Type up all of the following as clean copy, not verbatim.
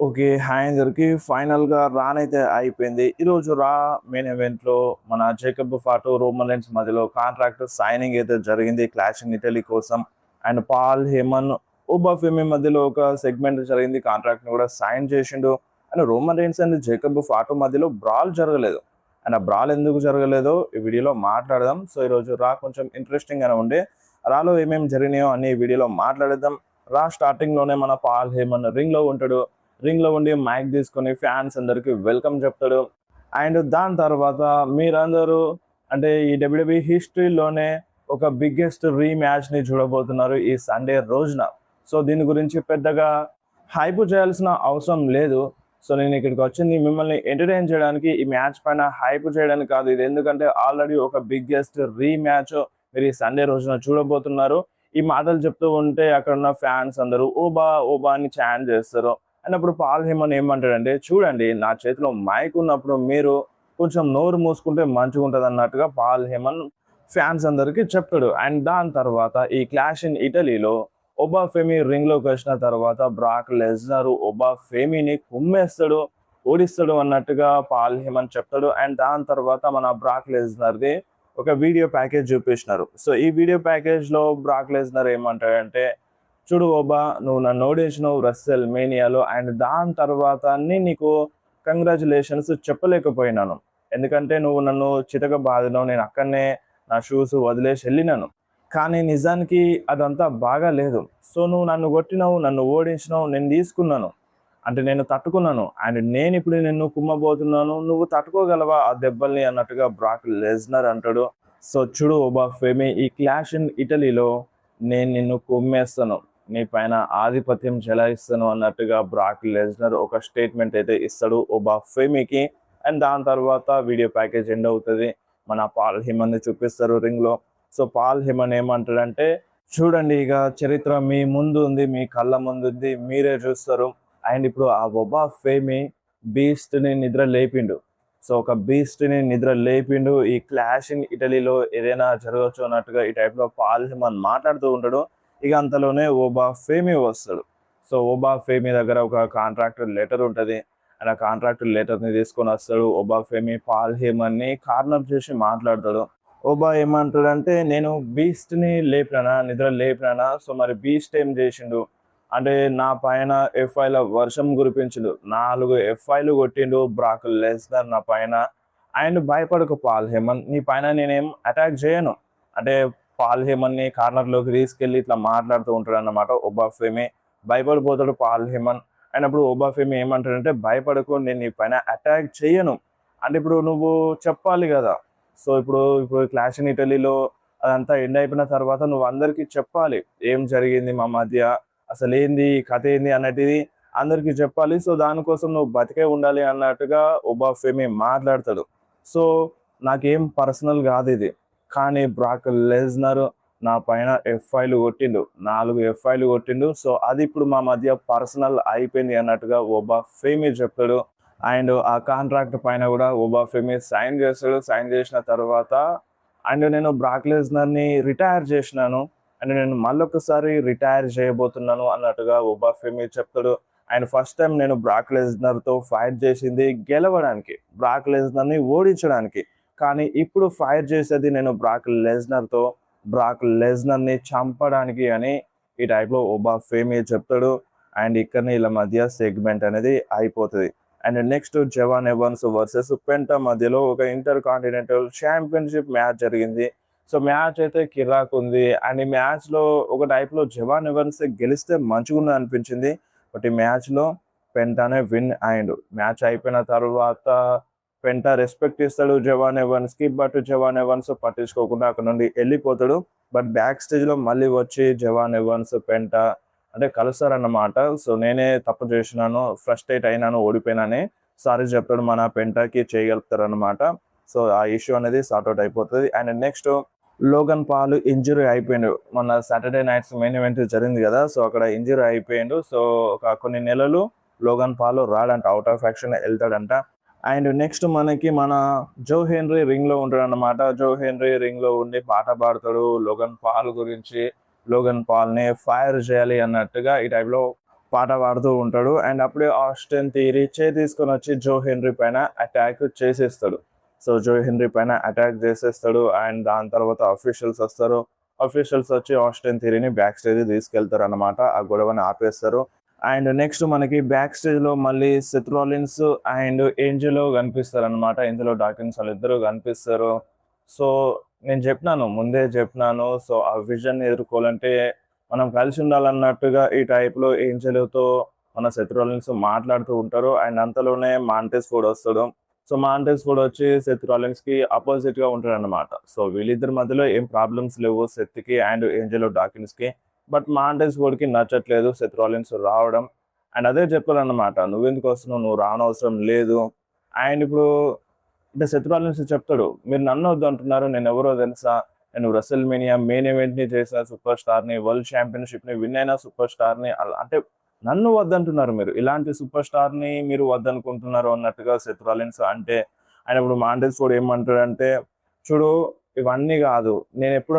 Okay. Hi అందరికి. ఫైనల్‌గా రానైతే అయిపోయింది. ఈరోజు మెయిన్ ఈవెంట్‌లో మన జేకబ్ ఫాటు, రోమన్ రెన్స్ మధ్యలో కాంట్రాక్ట్ సైనింగ్ అయితే జరిగింది క్లాష్ ఇన్ ఇటలీ కోసం. అండ్ పాల్ హేమన్, ఒబాఫెమి మధ్యలో ఒక సెగ్మెంట్ జరిగింది. కాంట్రాక్ట్‌ని కూడా సైన్ చేసిండు. And Roman Reigns and Jacob Fatu మధ్యలో బ్రాల్ జరగలేదు. అండ్ ఆ బ్రాల్ ఎందుకు జరగలేదో ఈ వీడియోలో మాట్లాడదాం. సో ఈరోజు కొంచెం ఇంట్రెస్టింగ్‌గానే ఉండే. రాలో ఏమేమి జరిగినాయో అన్ని ఈ వీడియోలో మాట్లాడేద్దాం. స్టార్టింగ్‌లోనే మన పాల్ హేమన్ రింగ్‌లో ఉంటాడు. రింగ్ లో ఉండి మైక్ తీసుకొని ఫ్యాన్స్ అందరికి వెల్కమ్ చెప్తాడు. అండ్ దాని తర్వాత మీరందరూ అంటే ఈ డబ్ల్యూడబ్ల్యూఈ హిస్టరీలోనే ఒక బిగ్గెస్ట్ రీమ్యాచ్ ని చూడబోతున్నారు ఈ సండే రోజున. సో దీని గురించి పెద్దగా హైప్ చేయాల్సిన అవసరం లేదు. సో నేను ఇక్కడికి వచ్చింది మిమ్మల్ని ఎంటర్టైన్ చేయడానికి, ఈ మ్యాచ్ పైన హైప్ చేయడానికి కాదు. ఇది ఎందుకంటే ఆల్రెడీ ఒక బిగ్గెస్ట్ రీమ్యాచ్ మీరు ఈ సండే రోజున చూడబోతున్నారు. ఈ మాటలు చెప్తూ ఉంటే అక్కడ ఉన్న ఫ్యాన్స్ అందరూ ఓబా ఓబా అని చాన్ చేస్తారు. అండ్ అప్పుడు పాల్ హేమన్ ఏమంటాడంటే, చూడండి నా చేతిలో మైక్ ఉన్నప్పుడు మీరు కొంచెం నోరు మూసుకుంటే మంచిగా ఉంటుంది అన్నట్టుగా పాల్ హేమన్ ఫ్యాన్స్ అందరికీ చెప్తాడు. అండ్ దాని తర్వాత ఈ క్లాష్ ఇన్ ఇటలీలో ఒబాఫెమి రింగ్లోకి వచ్చిన తర్వాత బ్రాక్ లెస్నర్ ఒబాఫెమిని కుమ్మేస్తాడు, ఓడిస్తాడు అన్నట్టుగా పాల్ హేమన్ చెప్తాడు. అండ్ దాని తర్వాత మన బ్రాక్ లెస్నర్ది ఒక వీడియో ప్యాకేజ్ చూపించినారు. సో ఈ వీడియో ప్యాకేజ్లో బ్రాక్ లెస్నర్ ఏమంటాడంటే, చూడు ఓబా, నువ్వు నన్ను ఓడించినావు రస్సెల్ మేనియాలో. అండ్ దాని తర్వాత నీకు కంగ్రాచులేషన్స్ చెప్పలేకపోయినాను, ఎందుకంటే నువ్వు నన్ను చితక బాధినావు. నేను అక్కడనే నా షూస్ వదిలేసి వెళ్ళినాను, కానీ నిజానికి అదంతా బాగా లేదు. సో నువ్వు నన్ను కొట్టినావు, నన్ను ఓడించినావు, నేను తీసుకున్నాను, అంటే నేను తట్టుకున్నాను. అండ్ నేను ఇప్పుడు నిన్ను కుమ్మబోతున్నాను, నువ్వు తట్టుకోగలవా ఆ దెబ్బల్ని అన్నట్టుగా బ్రాక్ లెస్నర్ అంటాడు. సో చూడు ఓబా ఫెమి, ఈ క్లాష్ ఇన్ ఇటలీలో నేను నిన్ను కుమ్మేస్తాను, నీ పైన ఆధిపత్యం చెలాయిస్తాను అన్నట్టుగా బ్రాక్ లెస్నర్ ఒక స్టేట్మెంట్ అయితే ఇస్తాడు ఓబా ఫెమికి. అండ్ దాని తర్వాత వీడియో ప్యాకేజ్ ఎండ్ అవుతుంది. మన పాల్ హేమన్ చూపిస్తారు రింగ్ లో. సో పాల్ హేమన్ ఏమంటాడంటే, చూడండి ఇక చరిత్ర మీ ముందు ఉంది, మీ కళ్ళ ముందు ఉంది, మీరే చూస్తారు. అండ్ ఇప్పుడు ఆ ఒబా ఫేమి బీస్ట్ ని నిద్ర లేపిండు. సో ఒక బీస్ట్ ని నిద్ర లేపిండు. ఈ క్లాష్ ఇన్ ఇటలీలో ఏదైనా జరగవచ్చు అన్నట్టుగా ఈ టైప్ లో పాల్ హేమన్ మాట్లాడుతూ ఉంటాడు. ఇక అంతలోనే ఓబా ఫేమి వస్తాడు. సో ఓబా ఫేమి దగ్గర ఒక కాంట్రాక్ట్ లెటర్ ఉంటుంది. అండ్ ఆ కాంట్రాక్ట్ లెటర్ని తీసుకొని వస్తాడు. ఓబా ఫేమి పాల్ హేమన్ని కార్నర్ చేసి మాట్లాడతాడు. ఓబా ఏమంటాడంటే, నేను బీస్ట్ని లేపినానా, నిద్ర లేపినానా? సో మరి బీస్ట్ ఏం చేసిండు అంటే నా పైన ఎఫ్ఐల వర్షం కురిపించిండు, 4 ఎఫ్ఐలు కొట్టిండు బ్రాక్ లెస్నర్ నా పైన. అండ్ భయపడకు పాల్ హేమన్, నీ పైన నేనేం అటాక్ చేయను అంటే పాల్ హేమన్ ని కార్నర్ లోకి తీసుకెళ్లి ఇట్లా మాట్లాడుతూ ఉంటాడు అన్నమాట ఒబాఫెమి. భయపడిపోతాడు పాల్ హేమన్. అండ్ అప్పుడు ఒబాఫెమి ఏమంటాడంటే, భయపడకు, నేను నీ పైన అటాక్ చేయను. అంటే ఇప్పుడు నువ్వు చెప్పాలి కదా. సో ఇప్పుడు ఇప్పుడు క్లాష్ ఇన్ ఇటలీలో అదంతా ఎండ్ అయిపోయిన తర్వాత నువ్వు అందరికీ చెప్పాలి ఏం జరిగింది మా మధ్య, అసలు ఏంది కథ ఏంది అన్నది అందరికీ చెప్పాలి. సో దానికోసం నువ్వు బతికే ఉండాలి అన్నట్టుగా ఒబాఫెమి మాట్లాడతాడు. సో నాకేం పర్సనల్ కాదు ఇది, కానీ బ్రాక్ లెస్నర్ నా పైన ఎఫ్ఐలు కొట్టిండు, 4 ఎఫ్ఐలు కొట్టిండు. సో అది ఇప్పుడు మా మధ్య పర్సనల్ అయిపోయింది అన్నట్టుగా ఒబాఫెమి చెప్తాడు. అండ్ ఆ కాంట్రాక్ట్ పైన కూడా ఒబాఫెమి సైన్ చేస్తాడు. సైన్ చేసిన తర్వాత, అండ్ నేను బ్రాక్ లెస్నర్ని రిటైర్ చేసినాను, అండ్ నేను మళ్ళొకసారి రిటైర్ చేయబోతున్నాను అన్నట్టుగా ఒబాఫెమి చెప్తాడు. అండ్ ఫస్ట్ టైం నేను బ్రాక్ లెస్నర్తో ఫైట్ చేసింది గెలవడానికి, బ్రాక్ లెస్నర్ని ఓడించడానికి. కానీ ఇప్పుడు ఫైట్ చేసేది నేను బ్రాక్ లెస్నర్తో, బ్రాక్ లెస్నర్ని చంపడానికి అని ఈ టైప్లో ఒబాఫెమి చెప్తాడు. అండ్ ఇక్కడనే వీళ్ళ మధ్య సెగ్మెంట్ అనేది అయిపోతుంది. And next Jevon Evans versus Penta మధ్యలో ఒక ఇంటర్ కాంటినెంటల్ ఛాంపియన్షిప్ మ్యాచ్ జరిగింది. సో మ్యాచ్ అయితే కిరాక్ ఉంది. అండ్ ఈ మ్యాచ్లో ఒక టైప్లో జవాన్ ఎవన్స్ గెలిస్తే మంచిగా అనిపించింది. బట్ ఈ మ్యాచ్లో పెంటానే విన్ అయిండు. మ్యాచ్ అయిపోయిన తర్వాత పెంటా రెస్పెక్ట్ ఇస్తాడు జవాన్ ఎవన్స్కి. బట్ జవాన్ ఎవన్స్ పట్టించుకోకుండా అక్కడ నుండి వెళ్ళిపోతాడు. బట్ బ్యాక్ స్టేజ్లో మళ్ళీ వచ్చి జవాన్ ఎవన్స్ పెంటా అంటే కలుస్తారన్నమాట. సో నేనే తప్పు చేసినాను, ఫ్రస్ట్రేట్ అయినాను, ఓడిపోయినానే సారీ చెప్తాడు. మన పెంటాకి చేయగలుగుతారు అనమాట. సో ఆ ఇష్యూ అనేది సార్ట్అవుట్ అయిపోతుంది. And next Logan Paul injury అయిపోయిండు. మొన్న సాటర్డే నైట్స్ మెయిన్ ఈవెంట్ జరిగింది కదా, సో అక్కడ ఇంజురీ అయిపోయిండు. సో ఒక కొన్ని నెలలు లోగన్ పాల్ రాడంట, అవుట్ ఆఫ్ యాక్షన్ వెళ్తాడంట. అండ్ నెక్స్ట్ మనకి మన జో హెన్రీ రింగ్ లో ఉంటాడు అన్నమాట. జో హెన్రీ రింగ్ లో ఉండి పాట పాడతాడు లోగన్ పాల్ గురించి, లోగన్ పాల్ ని ఫైర్ చేయాలి అన్నట్టుగా ఈ టైప్లో పాట పాడుతూ ఉంటాడు. అండ్ అప్పుడే ఆస్టిన్ థియరీ తీసుకొని వచ్చి జో హెన్రీ పైన అటాక్ చేసేస్తాడు. సో జో హెన్రీ పైన అటాక్ చేసేస్తాడు. అండ్ దాని తర్వాత అఫీషియల్స్ వస్తారు. అఫీషియల్స్ వచ్చి ఆస్టిన్ థియరీని బ్యాక్ స్టేజ్ తీసుకెళ్తారు అనమాట. ఆ గొడవని ఆపేస్తారు. అండ్ నెక్స్ట్ మనకి బ్యాక్ స్టేజ్లో మళ్ళీ సెత్ రాలిన్స్ అండ్ ఏంజెలో కనిపిస్తారు అనమాట. ఇందులో డాకిన్స్ వాళ్ళిద్దరూ కనిపిస్తారు. సో నేను చెప్పినాను, ముందే చెప్పినాను. సో ఆ విజన్ ఎదుర్కోవాలంటే మనం కలిసి ఉండాలన్నట్టుగా ఈ టైప్లో ఏంజెల్తో మన సెత్ రాలిన్స్ మాట్లాడుతూ ఉంటారు. అండ్ అంతలోనే మాంటెస్ ఫోర్డ్ వస్తాడు. సో మాంటెస్ ఫోర్డ్ వచ్చి సెత్ రాలిన్స్కి ఆపోజిట్గా ఉంటాడు అనమాట. సో వీళ్ళిద్దరి మధ్యలో ఏం ప్రాబ్లమ్స్ లేవు సెత్కి అండ్ ఏంజెలో డాకిన్స్కి. బట్ మాంటెస్ ఫోర్డ్కి నచ్చట్లేదు సెత్ రాలిన్స్ రావడం. అండ్ అదే చెప్పాలన్నమాట, నువ్వెందుకు వస్తున్నావు, నువ్వు రానవసరం లేదు. అండ్ ఇప్పుడు అంటే సెత్ రాలిన్స్ చెప్తాడు, మీరు నన్ను వద్దు అంటున్నారు, నేను ఎవరో తెలుసా, నేను రెసల్ మేనియా మెయిన్ ఈవెంట్ని చేసిన సూపర్ స్టార్ని, వరల్డ్ ఛాంపియన్షిప్ని విన్ అయిన సూపర్ స్టార్ని, అలా అంటే నన్ను వద్దంటున్నారు మీరు, ఇలాంటి సూపర్ స్టార్ని మీరు వద్దనుకుంటున్నారు అన్నట్టుగా సెత్ రాలిన్స్ అంటే. ఆయన ఇప్పుడు మాంటెస్ ఫోర్డ్ ఏమంటాడంటే, చూడు ఇవన్నీ కాదు, నేను ఎప్పుడు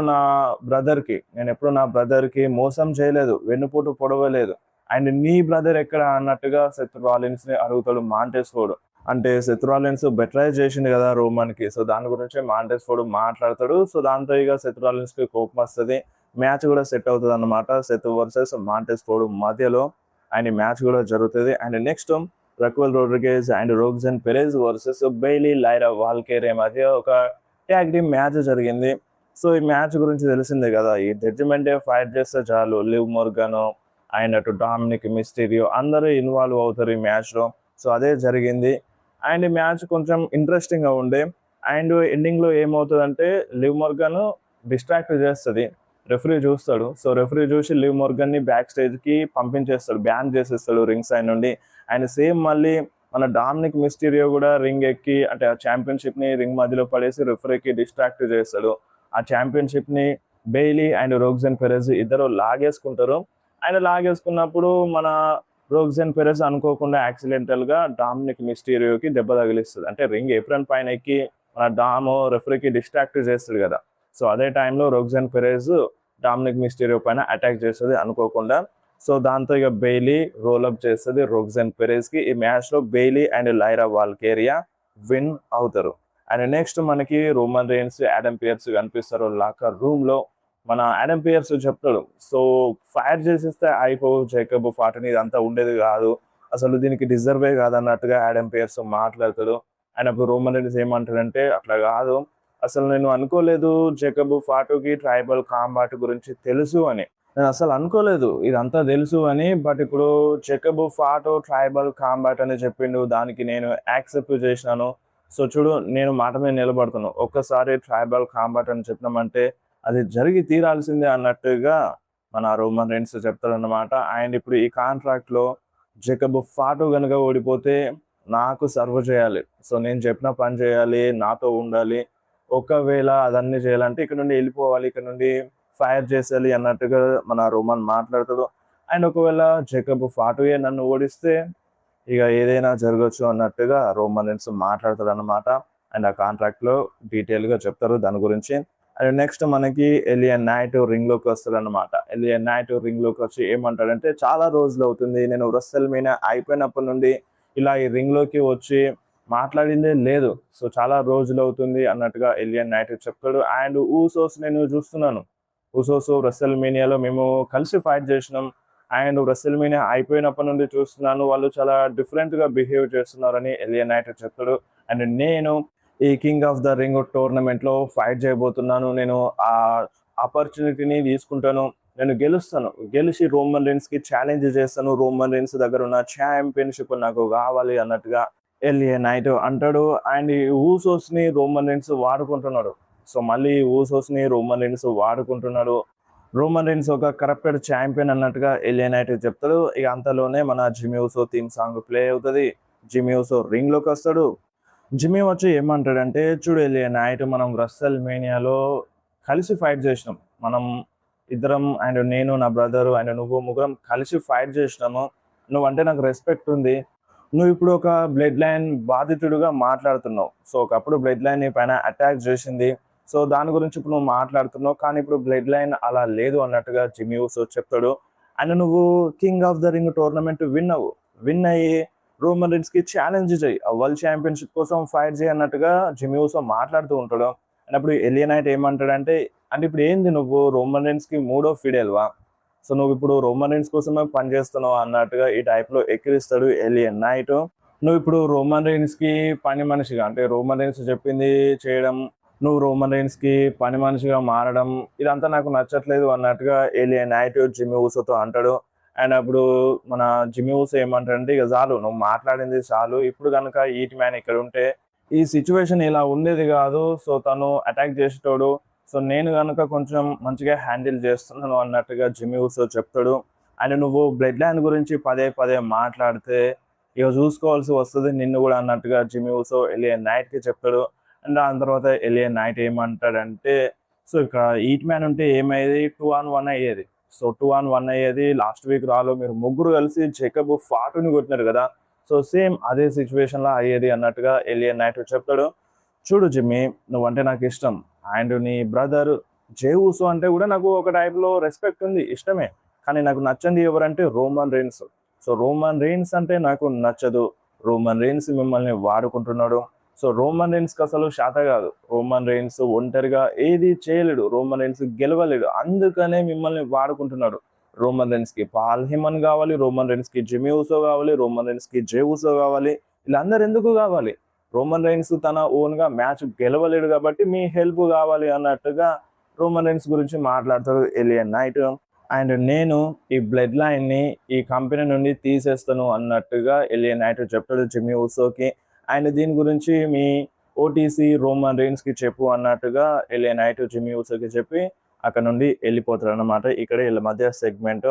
నా బ్రదర్కి మోసం చేయలేదు, వెన్నుపోటు పొడవలేదు. అండ్ నీ బ్రదర్ ఎక్కడ అన్నట్టుగా సెత్ రాలిన్స్ని అడుగుతాడు మాంటెస్ ఫోర్డ్. అంటే సెత్ రాలిన్స్ బెట్రై చేసిండు కదా రోమన్కి. సో దాని గురించి మాంటెస్ ఫోర్డ్ మాట్లాడతాడు. సో దాంతో ఇక సెత్ రాలిన్స్కి కోపం వస్తుంది. మ్యాచ్ కూడా సెట్ అవుతుంది అనమాట. సెత్ వర్సెస్ మాంటెస్ ఫోర్డ్ మధ్యలో అండ్ మ్యాచ్ కూడా జరుగుతుంది. And next Raquel Rodriguez and Roxanne Perez versus Bayley Lyra Valkyria మధ్య ఒక ట్యాగ్ టీమ్ మ్యాచ్ జరిగింది. సో ఈ మ్యాచ్ గురించి తెలిసిందే కదా, ఈ జడ్జిమెంటే ఫైట్ చేస్తే చాలు లివ్ మోర్గన్ అండ్ అటు డామినిక్ మిస్టీరియో అందరూ ఇన్వాల్వ్ అవుతారు ఈ మ్యాచ్లో. సో అదే జరిగింది. అండ్ ఈ మ్యాచ్ కొంచెం ఇంట్రెస్టింగ్గా ఉండే. అండ్ ఎండింగ్లో ఏమవుతుందంటే లివ్ మోర్గన్ డిస్ట్రాక్ట్ చేస్తుంది, రెఫరీ చూస్తాడు. సో రెఫరీ చూసి లివ్ మోర్గన్ని బ్యాక్ స్టేజ్కి పంపించేస్తాడు, బ్యాన్ చేసేస్తాడు రింగ్ సైడ్ నుండి. అండ్ సేమ్ మళ్ళీ మన డామినిక్ మిస్టీరియో కూడా రింగ్ ఎక్కి అంటే ఆ ఛాంపియన్షిప్ని రింగ్ మధ్యలో పడేసి రెఫరీకి డిస్ట్రాక్ట్ చేస్తాడు. ఆ ఛాంపియన్షిప్ని బెయిలీ అండ్ రోగ్జన్ పెరెజ్ ఇద్దరు లాగేసుకుంటారు. ఆయన లాగేసుకున్నప్పుడు మన రోగ్జన్ పెరెజ్ అనుకోకుండా యాక్సిడెంటల్గా డామినిక్ మిస్టీరియోకి దెబ్బ తగిలిస్తుంది. అంటే రింగ్ ఏప్రన్ పైన ఎక్కి మన డామో రెఫరీకి డిస్ట్రాక్ట్ చేస్తాడు కదా. సో అదే టైంలో రోగ్జన్ పెరెజ్ డామినిక్ మిస్టీరియో పైన అటాక్ చేస్తుంది అనుకోకుండా. సో దాంతో ఇక బెయిలీ రోల్అప్ చేస్తుంది రోగ్జన్ పెరెజ్కి. ఈ మ్యాచ్లో బెయిలీ అండ్ లైరా వాల్కేరియా విన్ అవుతారు. అండ్ నెక్స్ట్ మనకి రోమన్ రేన్స్ యాడమ్ పియర్స్ కనిపిస్తారు లాకర్ రూమ్లో. మన యాడమ్ పియర్స్ చెప్తాడు, సో ఫైర్ చేసేస్తే అయిపోవు జేకబ్ ఫాటని, ఇదంతా ఉండేది కాదు, అసలు దీనికి డిజర్వే కాదన్నట్టుగా యాడమ్ పియర్స్ మాట్లాడతాడు. అండ్ అప్పుడు రోమన్ రేన్స్ ఏమంటాడంటే, అట్లా కాదు, అసలు నేను అనుకోలేదు జేకబ్ ఫాటోకి ట్రైబల్ కాంబాట్ గురించి తెలుసు అని, నేను అసలు అనుకోలేదు ఇదంతా తెలుసు అని. బట్ ఇప్పుడు జేకబ్ ఫాటో ట్రైబల్ కాంబాట్ అని చెప్పిండు, దానికి నేను యాక్సెప్ట్ చేసినాను. సో చూడు, నేను మాట మీద నిలబడుతున్నాను, ఒక్కసారి ట్రైబల్ కాంబాట్ అని చెప్పినామంటే అది జరిగి తీరాల్సిందే అన్నట్టుగా మన రోమన్ రేన్స్ చెప్తాడన్నమాట. అండ్ ఇప్పుడు ఈ కాంట్రాక్ట్లో జేకబ్ ఫాటో కనుక ఓడిపోతే నాకు సర్వ్ చేయాలి, సో నేను చెప్పిన పని చేయాలి, నాతో ఉండాలి, ఒకవేళ అదన్నీ చేయాలంటే ఇక్కడ నుండి వెళ్ళిపోవాలి, ఇక్కడ నుండి ఫైర్ చేసేయాలి అన్నట్టుగా మన రోమన్ మాట్లాడతాడు. అండ్ ఒకవేళ జేకబ్ ఫాటోయే నన్ను ఓడిస్తే ఇక ఏదైనా జరగచ్చు అన్నట్టుగా రోమన్ రేన్స్ మాట్లాడతాడు అనమాట. అండ్ ఆ కాంట్రాక్ట్లో డీటెయిల్గా చెప్తారు దాని గురించి. అండ్ నెక్స్ట్ మనకి ఎలియన్ నైట్ రింగ్లోకి వస్తాడు అనమాట. ఎలియన్ నైట్ రింగ్లోకి వచ్చి ఏమంటాడంటే, చాలా రోజులు అవుతుంది, నేను రెసల్మేనియా అయిపోయినప్పటి నుండి ఇలా ఈ రింగ్లోకి వచ్చి మాట్లాడిందే లేదు, సో చాలా రోజులు అవుతుంది అన్నట్టుగా ఎలియన్ నైట్ చెప్తాడు. అండ్ ఊసోస్ నేను చూస్తున్నాను, ఊసోస్ రెసల్మేనియాలో మేము కలిసి ఫైట్ చేసినాం, అండ్ రెసల్మేనియా అయిపోయినప్పటి నుండి చూస్తున్నాను, వాళ్ళు చాలా డిఫరెంట్గా బిహేవ్ చేస్తున్నారని ఎలియన్ నైట్ చెప్తాడు. అండ్ నేను ఈ కింగ్ ఆఫ్ ద రింగ్ టోర్నమెంట్లో ఫైట్ చేయబోతున్నాను, నేను ఆ ఆపర్చునిటీని తీసుకుంటాను, నేను గెలుస్తాను, గెలిచి రోమన్ రేన్స్కి ఛాలెంజ్ చేస్తాను, రోమన్ రేన్స్ దగ్గర ఉన్న ఛాంపియన్షిప్ నాకు కావాలి అన్నట్టుగా ఎలియన్ నైట్ అంటాడు. అండ్ ఈ ఊసోస్ని రోమన్ రేన్స్ వాడుకుంటున్నాడు. సో మళ్ళీ ఊసోస్ని రోమన్ రేన్స్ వాడుకుంటున్నాడు. రోమన్ రేన్స్ ఒక కరప్టెడ్ ఛాంపియన్ అన్నట్టుగా ఎలియన్ నైట్ చెప్తాడు. ఇక అంతలోనే మన జిమ్మీ ఊసో థీమ్ సాంగ్ ప్లే అవుతుంది. జిమ్మీ ఊసో రింగ్లోకి వస్తాడు. జిమ్మీ వచ్చి ఏమంటాడంటే, చూడు ఎలియన్ నైట్, మనం రెసల్మేనియాలో కలిసి ఫైట్ చేసినాం, మనం ఇద్దరం అండ్ నేను నా బ్రదరు అండ్ నువ్వు ముగ్గురం కలిసి ఫైట్ చేసినాము, నువ్వంటే నాకు రెస్పెక్ట్ ఉంది, నువ్వు ఇప్పుడు ఒక బ్లడ్ లైన్ బాధితుడిగా మాట్లాడుతున్నావు, సో ఒకప్పుడు బ్లడ్ లైన్ నీ పైన అటాక్ చేసింది, సో దాని గురించి ఇప్పుడు నువ్వు మాట్లాడుతున్నావు, కానీ ఇప్పుడు బ్లడ్ లైన్ అలా లేదు అన్నట్టుగా జిమ్మీ ఊసో చెప్తాడు. అండ్ నువ్వు king of the ring tournament win అయ్యి రోమన్ రీన్స్ కి ఛాలెంజ్ చేయి, ఆ వరల్డ్ ఛాంపియన్షిప్ కోసం ఫైట్ చేయి అన్నట్టుగా జిమ్మీ ఊసో మాట్లాడుతూ ఉంటాడు. అండ్ అప్పుడు ఎలియా నైట్ ఏమంటాడంటే, అంటే ఇప్పుడు ఏంది నువ్వు రోమన్ రీన్స్ కి మూడో ఫిడేల్వా, సో నువ్వు ఇప్పుడు రోమన్ రీన్స్ కోసమే పని చేస్తున్నావు అన్నట్టుగా ఈ టైప్ లో ఎక్కిరిస్తాడు ఎలియన్ నైట్. నువ్వు ఇప్పుడు రోమన్ రీన్స్ కి పని మనిషిగా, అంటే రోమన్ రీన్స్ చెప్పింది చేయడం, నువ్వు రోమన్ రీన్స్ కి పని మనిషిగా మారడం, ఇదంతా నాకు నచ్చట్లేదు అన్నట్టుగా ఎలియన్ నైట్ జిమ్మీ ఊసోతో అంటాడు. అండ్ అప్పుడు మన జిమ్మీ ఊసో ఏమంటాడంటే, ఇక చాలు నువ్వు మాట్లాడింది చాలు, ఇప్పుడు కనుక ఈట్ మ్యాన్ ఇక్కడ ఉంటే ఈ సిచ్యువేషన్ ఇలా ఉండేది కాదు, సో తను అటాక్ చేసేటోడు, సో నేను కనుక కొంచెం మంచిగా హ్యాండిల్ చేస్తున్నాను అన్నట్టుగా జిమ్మీ ఊసో చెప్తాడు. అండ్ నువ్వు బ్లడ్ లైన్ గురించి పదే పదే మాట్లాడితే ఇక చూసుకోవాల్సి వస్తుంది నిన్ను కూడా అన్నట్టుగా జిమ్మీ ఊసో ఎలియన్ నైట్ కి చెప్తాడు. అండ్ దాని తర్వాత ఎలియన్ నైట్ ఏమంటాడంటే, సో ఇక్కడ ఈట్ మ్యాన్ ఉంటే ఏమయ్యేది, 2-on-1 అయ్యేది, సో 2-on-1 అయ్యేది. లాస్ట్ వీక్ రాలో మీరు ముగ్గురు కలిసి జేకబ్ ఫాటుని కొట్టినారు కదా, సో సేమ్ అదే సిచ్యువేషన్ లా అయ్యేది అన్నట్టుగా ఎలియన్ నైట్ చెప్తాడు. చూడు జిమ్మీ, నువ్వంటే నాకు ఇష్టం, అండ్ నీ బ్రదర్ జే ఊసో అంటే కూడా నాకు ఒక టైప్ లో రెస్పెక్ట్ ఉంది, ఇష్టమే, కానీ నాకు నచ్చంది ఎవరంటే Roman Reigns. So Roman Reigns అంటే నాకు నచ్చదు, రోమన్ రీన్స్ మిమ్మల్ని వాడుకుంటున్నాడు, సో రోమన్ రీన్స్ కి అసలు శాత కాదు, రోమన్ రీన్స్ ఒంటరిగా ఏది చేయలేడు, రోమన్ రీన్స్ గెలవలేడు, అందుకనే మిమ్మల్ని వాడుకుంటున్నాడు. రోమన్ రీన్స్ కి పాల్ హేమన్ కావాలి, రోమన్ రీన్స్ కి జిమ్మీ ఊసో కావాలి, రోమన్ రీన్స్ కి జే ఊసో కావాలి, వీళ్ళందరూ ఎందుకు కావాలి, రోమన్ రీన్స్ తన ఓన్ గా మ్యాచ్ గెలవలేడు కాబట్టి మీ హెల్ప్ కావాలి అన్నట్టుగా రోమన్ రీన్స్ గురించి మాట్లాడతాడు ఎలియన్ నైట్. అండ్ నేను ఈ బ్లడ్ లైన్ ని ఈ కంపెనీ నుండి తీసేస్తాను అన్నట్టుగా ఎలియన్ నైట్ చెప్తాడు జిమ్మీ ఊసోకి. అండ్ దీని గురించి మీ ఓటీసీ రోమన్ రీన్స్ కి చెప్పు అన్నట్టుగా ఎలియన్ నైట్ జిమ్మీ ఊసోకి చెప్పి అక్కడ నుండి వెళ్ళిపోతారు అనమాట. ఇక్కడ వీళ్ళ మధ్య సెగ్మెంట్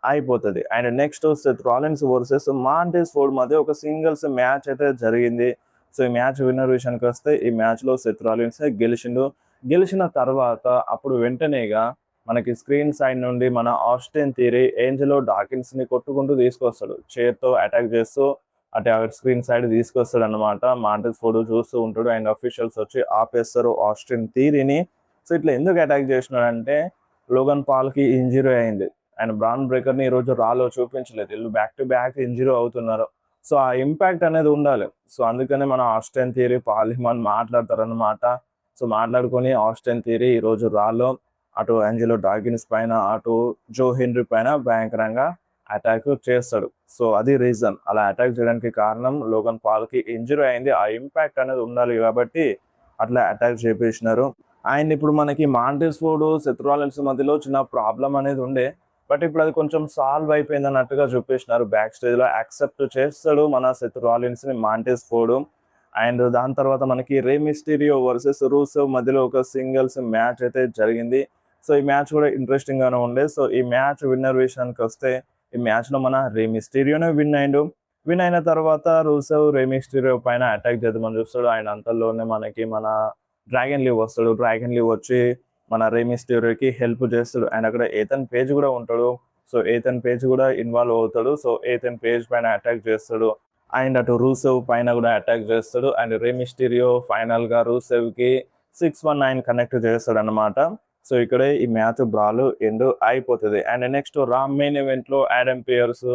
అయిపోతుంది. And next Seth Rollins versus Montez Ford మధ్య ఒక సింగిల్స్ మ్యాచ్ అయితే జరిగింది. సో ఈ మ్యాచ్ విన్నర్ విషయానికి వస్తే ఈ మ్యాచ్ లో సెత్ రాలిన్స్ గెలిచిండు. గెలిచిన తర్వాత అప్పుడు వెంటనేగా మనకి స్క్రీన్ సైడ్ నుండి మన ఆస్టిన్ థియరీ ఏంజెలో డాకిన్స్ ని కొట్టుకుంటూ తీసుకొస్తాడు, చైర్ తో అటాక్ చేస్తూ అటు స్క్రీన్ సైడ్ తీసుకొస్తాడు అనమాట. మాంటెస్ ఫోర్డ్ చూస్తూ ఉంటాడు అండ్ అఫీషియల్స్ వచ్చి ఆపేస్తారు ఆస్టిన్ థియరీని. సో ఇట్లా ఎందుకు అటాక్ చేసినాడంటే, లోగన్ పాల్ కి ఇంజరీ అయింది అండ్ బ్రాన్ బ్రేకర్ ని ఈ రోజు రాలో చూపించలేదు, వీళ్ళు బ్యాక్ టు బ్యాక్ ఇంజరీ అవుతున్నారు, సో ఆ ఇంపాక్ట్ అనేది ఉండాలి. సో అందుకనే మన ఆస్టిన్ థియరీ పాల్ హేమన్ మాట్లాడతారు అనమాట. సో మాట్లాడుకొని ఆస్టిన్ థియరీ ఈ రోజు రాలో అటు ఏంజెలో డాకిన్స్ పైన అటు జో హెన్రీ పైన భయంకరంగా అటాక్ చేస్తాడు. సో అది రీజన్, అలా అటాక్ చేయడానికి కారణం లోగన్ పాల్ కి ఇంజరీ అయింది, ఆ ఇంపాక్ట్ అనేది ఉండాలి కాబట్టి అట్లా అటాక్ చేపించినారు. అండ్ ఇప్పుడు మనకి మాంటెస్ ఫోర్డ్ సెత్ రాలిన్స్ మధ్యలో చిన్న ప్రాబ్లం అనేది ఉండే, బట్ ఇప్పుడు అది కొంచెం సాల్వ్ అయిపోయింది అన్నట్టుగా చూపించినారు. బ్యాక్ స్టేజ్ లో యాక్సెప్ట్ చేస్తాడు మన సెత్ రాలిన్స్ ని మాంటెస్ ఫోర్డ్. అండ్ దాని తర్వాత మనకి రే మిస్టీరియో వర్సెస్ రూసెవ్ మధ్యలో ఒక సింగిల్స్ మ్యాచ్ అయితే జరిగింది. సో ఈ మ్యాచ్ కూడా ఇంట్రెస్టింగ్ గానే ఉండే. సో ఈ మ్యాచ్ విన్నర్ విషయానికి వస్తే ఈ మ్యాచ్ లో మన రే మిస్టీరియోనే విన్ అయిండు. విన్ అయిన తర్వాత రూసెవ్ రే మిస్టీరియో పైన అటాక్ చేద్దామని చూస్తాడు. ఆయన అంతలోనే మనకి మన డ్రాగన్ లీవ్ వస్తాడు. డ్రాగన్ లీవ్ వచ్చి మన రే మిస్టీరియోకి హెల్ప్ చేస్తాడు. అండ్ అక్కడ ఏథన్ పేజ్ కూడా ఉంటాడు. సో ఏథన్ పేజ్ కూడా ఇన్వాల్వ్ అవుతాడు. సో ఏథన్ పేజ్ పైన అటాక్ చేస్తాడు అండ్ అటు రూసెవ్ పైన కూడా అటాక్ చేస్తాడు. అండ్ రే మిస్టీరియో ఫైనల్ గా రూసెవ్ కి 619 కనెక్ట్ చేస్తాడు అనమాట. సో ఇక్కడే ఈ మ్యాచ్ బ్రాల్ ఎండ్ అయిపోతుంది. And next Ram main event లో ఆడమ్ పియర్స్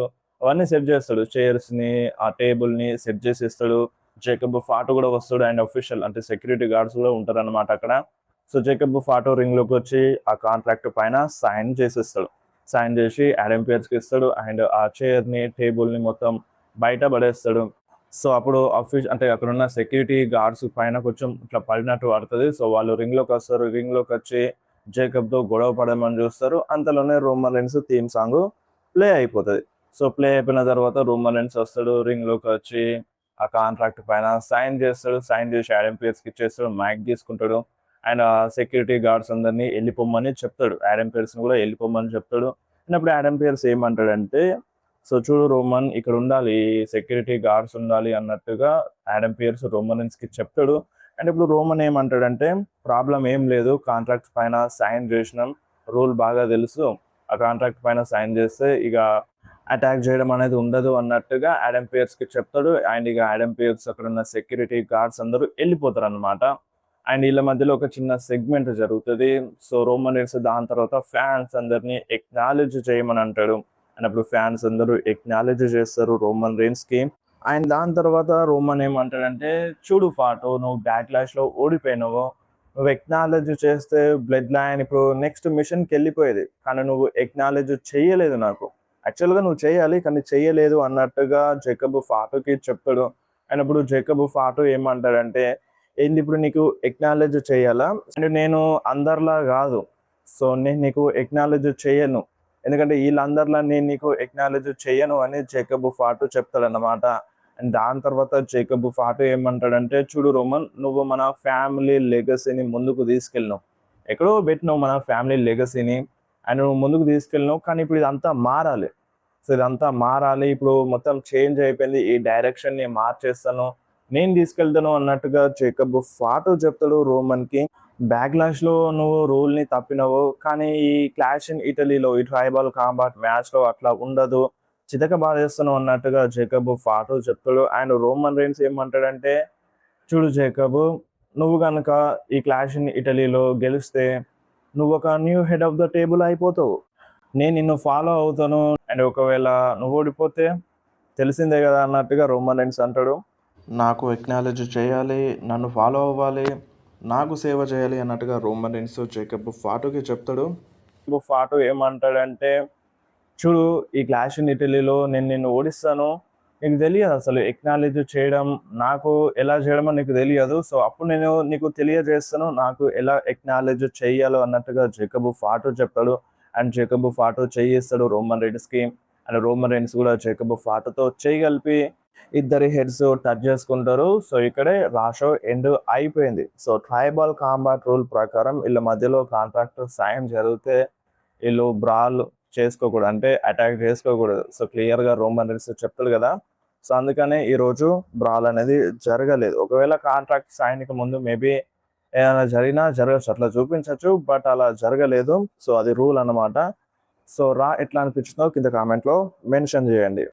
అవన్నీ సెట్ చేస్తాడు, చైర్స్ ని ఆ టేబుల్ ని సెట్ చేసి ఇస్తాడు. జేకబ్ ఫాటో కూడా వస్తాడు అండ్ అఫీషియల్ అంటే సెక్యూరిటీ గార్డ్స్ కూడా ఉంటారు అనమాట అక్కడ. సో జేకబ్ ఫాటో రింగ్ లోకి వచ్చి ఆ కాంట్రాక్ట్ పైన సైన్ చేసిస్తాడు. సైన్ చేసి ఆడమ్ పియర్స్ కి ఇస్తాడు అండ్ ఆ చైర్ ని టేబుల్ ని మొత్తం బయట పడేస్తాడు. సో అప్పుడు అంటే అక్కడ ఉన్న సెక్యూరిటీ గార్డ్స్ పైన కొంచెం ఇట్లా పడినట్టు పడుతుంది. సో వాళ్ళు రింగ్ లోకి వస్తారు. రింగ్ లోకి వచ్చి జేకబ్ తో గొడవ పడమని చూస్తారు. అంతలోనే Roman Reigns theme song play అయిపోతుంది. సో ప్లే అయిపోయిన తర్వాత రోమన్ రీన్స్ వస్తాడు, రింగ్ లోకి వచ్చి ఆ కాంట్రాక్ట్ పైన సైన్ చేస్తాడు. సైన్ చేసి ఆడమ్ పియర్స్ కి ఇచ్చేస్తాడు, మైక్ తీసుకుంటాడు అండ్ ఆ సెక్యూరిటీ గార్డ్స్ అందరినీ వెళ్ళిపోమని చెప్తాడు. ఆడమ్ పియర్స్ ని కూడా వెళ్ళిపోమని చెప్తాడు. అండ్ అప్పుడు ఆడమ్ పియర్స్ ఏమంటాడంటే, సో చూడు రోమన్, ఇక్కడ ఉండాలి, సెక్యూరిటీ గార్డ్స్ ఉండాలి అన్నట్టుగా ఆడమ్ పియర్స్ రోమన్ రీన్స్ కి చెప్తాడు. అండ్ ఇప్పుడు రోమన్ ఏమంటాడంటే, ప్రాబ్లం ఏం లేదు, కాంట్రాక్ట్ పైన సైన్ చేసినాం, రూల్ బాగా తెలుసు, ఆ కాంట్రాక్ట్ పైన సైన్ చేస్తే ఇక అటాక్ చేయడం అనేది ఉండదు అన్నట్టుగా ఆడమ్ పియర్స్ కి చెప్తాడు. అండ్ ఇక ఆడమ్ పియర్స్ అక్కడ ఉన్న సెక్యూరిటీ గార్డ్స్ అందరూ వెళ్ళిపోతారు అనమాట. అండ్ వీళ్ళ మధ్యలో ఒక చిన్న సెగ్మెంట్ జరుగుతుంది. సో రోమన్ రీన్స్ దాని తర్వాత ఫ్యాన్స్ అందరినీ ఎక్నాలెడ్జ్ చేయమని అంటాడు. అండ్ అప్పుడు ఫ్యాన్స్ అందరూ ఎక్నాలెడ్జ్ చేస్తారు రోమన్ కి. అండ్ దాని తర్వాత రోమన్ ఏమంటాడంటే, చూడు ఫాటో నువ్వు బ్యాక్లాష్ లో ఓడిపోయినావు, నువ్వు ఎక్నాలెడ్జ్ చేస్తే బ్లడ్ లైన్ ఇప్పుడు నెక్స్ట్ మిషన్కి వెళ్ళిపోయేది, కానీ నువ్వు ఎక్నాలెడ్జ్ చేయలేదు నాకు. యాక్చువల్గా నువ్వు చేయాలి కానీ చేయలేదు అన్నట్టుగా జేకబ్ ఫాటోకి చెప్తాడు. అండ్ ఇప్పుడు జేకబ్ ఫాటో ఏమంటాడంటే, ఏంది ఇప్పుడు నీకు ఎక్నాలెడ్జ్ చేయాలా, అండ్ నేను అందరిలా కాదు, సో నేను నీకు ఎక్నాలెడ్జ్ చేయను, ఎందుకంటే వీళ్ళందరిలా నేను నీకు ఎక్నాలెడ్జ్ చేయను అని జేకబ్ ఫాటో చెప్తాడన్నమాట. అండ్ దాని తర్వాత జేకబ్ ఫాటో ఏమంటాడంటే, చూడు రోమన్, నువ్వు మన ఫ్యామిలీ లెగసీని ముందుకు తీసుకెళ్ళినావు, ఎక్కడో పెట్టినావు మన ఫ్యామిలీ లెగసీని, అండ్ నువ్వు ముందుకు తీసుకెళ్ళినావు, కానీ ఇప్పుడు ఇదంతా మారాలి. సో ఇదంతా మారాలి, ఇప్పుడు మొత్తం చేంజ్ అయిపోయింది, ఈ డైరెక్షన్ని మార్చేస్తాను, నేను తీసుకెళ్తాను అన్నట్టుగా జేకబ్ ఫాటో చెప్తాడు రోమన్కి. బ్యాక్లాష్లో నువ్వు రూల్ని తప్పినవు, కానీ ఈ క్లాష్ ఇన్ ఇటలీలో ఈ ట్రైబల్ కాంబాట్ మ్యాచ్లో అట్లా ఉండదు, చితక బాధేస్తున్నావు అన్నట్టుగా జేకబ్ ఫాటో చెప్తాడు. అండ్ రోమన్ రీన్స్ ఏమంటాడంటే, చూడు జేకబ్, నువ్వు కనుక ఈ క్లాష్ ఇన్ ఇటలీలో గెలిస్తే నువ్వు ఒక new head of the table అయిపోతావు, నేను నిన్ను ఫాలో అవుతాను, అండ్ ఒకవేళ నువ్వు ఓడిపోతే తెలిసిందే కదా అన్నట్టుగా రోమన్ రీన్స్ అంటాడు. నాకు ఎక్నాలెడ్జ్ చేయాలి, నన్ను ఫాలో అవ్వాలి, నాకు సేవ చేయాలి అన్నట్టుగా రోమన్ రీన్స్ జేకబ్ ఫాటోకి చెప్తాడు. ఫాటో ఏమంటాడంటే, చూడు ఈ క్లాష్ ఇన్ ఇటలీలో నేను నిన్ను ఓడిస్తాను, నీకు తెలియదు అసలు ఎక్నాలెడ్జ్ చేయడం, నాకు ఎలా చేయడమో నీకు తెలియదు, సో అప్పుడు నేను నీకు తెలియజేస్తాను నాకు ఎలా ఎక్నాలెడ్జ్ చేయాలో అన్నట్టుగా జేకబ్ ఫాటో చెప్తాడు. అండ్ జేకబ్ ఫాటో చేయిస్తాడు రోమన్ రీన్స్కి. అండ్ రోమన్ రీన్స్ కూడా జేకబ్ ఫాటోతో చేయగలిపి ఇద్దరి హెడ్స్ టచ్ చేసుకుంటారు. సో ఇక్కడే రాషో ఎండ్ అయిపోయింది. సో ట్రైబల్ కాంబాట్ రూల్ ప్రకారం వీళ్ళ మధ్యలో కాంట్రాక్ట్ సైన్ జరిగితే వీళ్ళు బ్రాల్ చేసుకోకూడదు, అంటే అటాక్ చేసుకోకూడదు. సో క్లియర్గా రోమన్ రీన్స్ చెప్తాడు కదా, సో అందుకనే ఈరోజు బ్రాల్ అనేది జరగలేదు. ఒకవేళ కాంట్రాక్ట్ సైన్కి ముందు మేబీ ఏమైనా జరిగినా జరగచ్చు, అట్లా చూపించవచ్చు, బట్ అలా జరగలేదు. సో అది రూల్ అన్నమాట. సో ఎట్లా అనిపించిందో కింద కామెంట్లో మెన్షన్ చేయండి.